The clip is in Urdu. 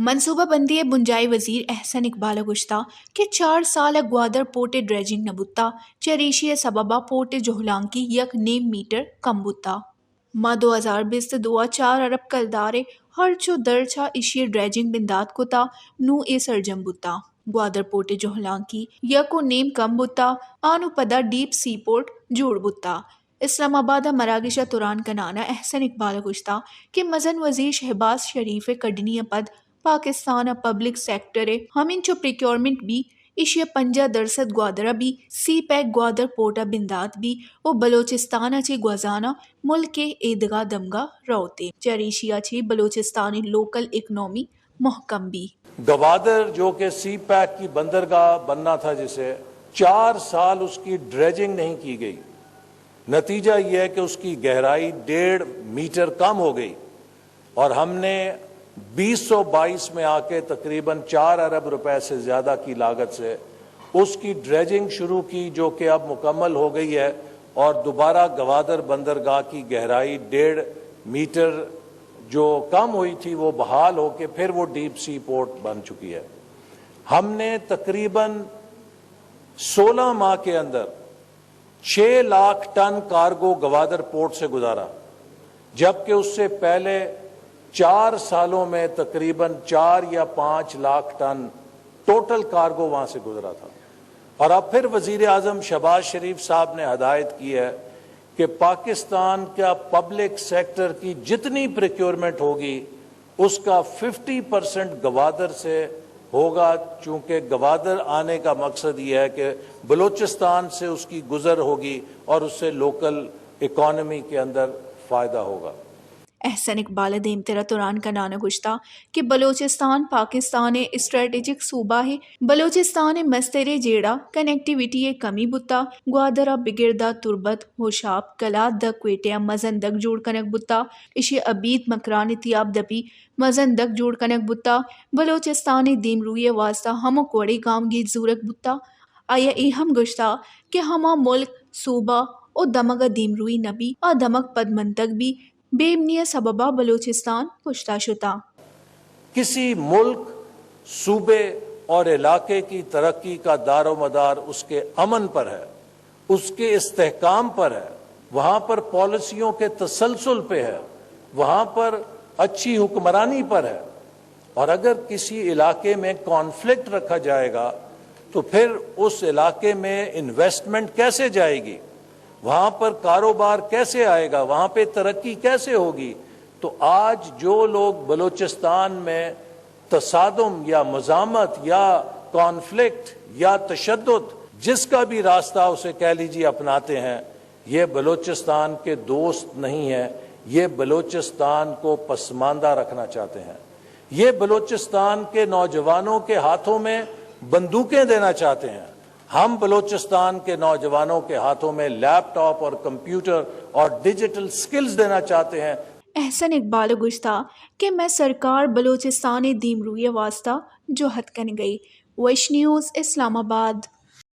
منصوبہ بندی بنجائی وزیر احسن اقبال گشتہ کہ 4 سال گوادر پورٹ ڈریجنگ نبوتا چریشی سببا پورٹ جوہلان کی یک نیم میٹر کم بوتا ماہ 2020 دعا 4 ارب کلدارے ہر چو درچا اشی ڈریجنگ بندات کتا نو اے سرجم بوتا گوادر پورٹ جوہلان کی یکو نیم کم بوتا آنو پدا ڈیپ سی پورٹ جوڑ بوتا اسلام آباد مراگشہ توران کنانا احسن اقبال گشتہ کہ مزن وزیر شہباز شریف کڈنی پد پاکستان پبلک سیکٹر ہمیں چو پریکیورمنٹ بھی اشیا 50% گوادرہ بھی سی پیک گوادر پورٹا بندات بھی و بلوچستان چی گوازانا ملک کے ایدگا دمگا روتے چریشیا چی بلوچستانی لوکل اکنومی محکم بھی گوادر جو کہ سی پیک کی بندرگاہ بننا تھا جسے 4 سال اس کی ڈریجنگ نہیں کی گئی، نتیجہ یہ ہے کہ اس کی گہرائی 1.5 میٹر کم ہو گئی اور ہم نے 2022 میں آ کے تقریباً 4 ارب روپے سے زیادہ کی لاگت سے اس کی ڈریجنگ شروع کی جو کہ اب مکمل ہو گئی ہے اور دوبارہ گوادر بندرگاہ کی گہرائی 1.5 میٹر جو کم ہوئی تھی وہ بحال ہو کے پھر وہ ڈیپ سی پورٹ بن چکی ہے۔ ہم نے تقریباً 16 ماہ کے اندر 6 lakh ton cargo Gwadar port سے گزارا، جبکہ اس سے پہلے 4 سالوں میں تقریباً 4 یا 5 لاکھ ٹن ٹوٹل کارگو وہاں سے گزرا تھا۔ اور اب پھر وزیر اعظم شہباز شریف صاحب نے ہدایت کی ہے کہ پاکستان کا پبلک سیکٹر کی جتنی پریکیورمنٹ ہوگی اس کا 50% گوادر سے ہوگا، چونکہ گوادر آنے کا مقصد یہ ہے کہ بلوچستان سے اس کی گزر ہوگی اور اس سے لوکل اکانومی کے اندر فائدہ ہوگا۔ احسن اقبال دیم تیرا توران کا نانا گشتہ کہ بلوچستان پاکستان اسٹریٹجک صوبہ ہے، بلوچستان مسترے جیڑا کنیکٹیویٹی کمی بتا گوادرہ بگردہ تربت ہوشاب کلات دک کویٹیا مزن دک جوڑ کنک بتا اشی ابید مکران تیاب دپی مزن دک جوڑ کنک بتا بلوچستان دیم روی واسطہ ہمو کوڑے گام گیت زورک بتا آیا ای ہم گشتہ کہ ہما ملک صوبہ او دمگا دیم روی نبی آ دمگ پد منتگ بھی بے امنیہ سببا بلوچستان پشتا شتا۔ کسی ملک، صوبے اور علاقے کی ترقی کا دار و مدار اس کے امن پر ہے، اس کے استحکام پر ہے، وہاں پر پالیسیوں کے تسلسل پہ ہے، وہاں پر اچھی حکمرانی پر ہے۔ اور اگر کسی علاقے میں کانفلکٹ رکھا جائے گا تو پھر اس علاقے میں انویسٹمنٹ کیسے جائے گی، وہاں پر کاروبار کیسے آئے گا، وہاں پہ ترقی کیسے ہوگی؟ تو آج جو لوگ بلوچستان میں تصادم یا مزاحمت یا کانفلکٹ یا تشدد جس کا بھی راستہ اسے کہہ لیجیے اپناتے ہیں، یہ بلوچستان کے دوست نہیں ہیں، یہ بلوچستان کو پسماندہ رکھنا چاہتے ہیں، یہ بلوچستان کے نوجوانوں کے ہاتھوں میں بندوقیں دینا چاہتے ہیں۔ ہم بلوچستان کے نوجوانوں کے ہاتھوں میں لیپ ٹاپ اور کمپیوٹر اور ڈیجیٹل سکلز دینا چاہتے ہیں۔ احسن اقبال گشتہ کہ میں سرکار بلوچستان دیم روی واسطہ جو حد کن گئی۔ ویش نیوز اسلام آباد۔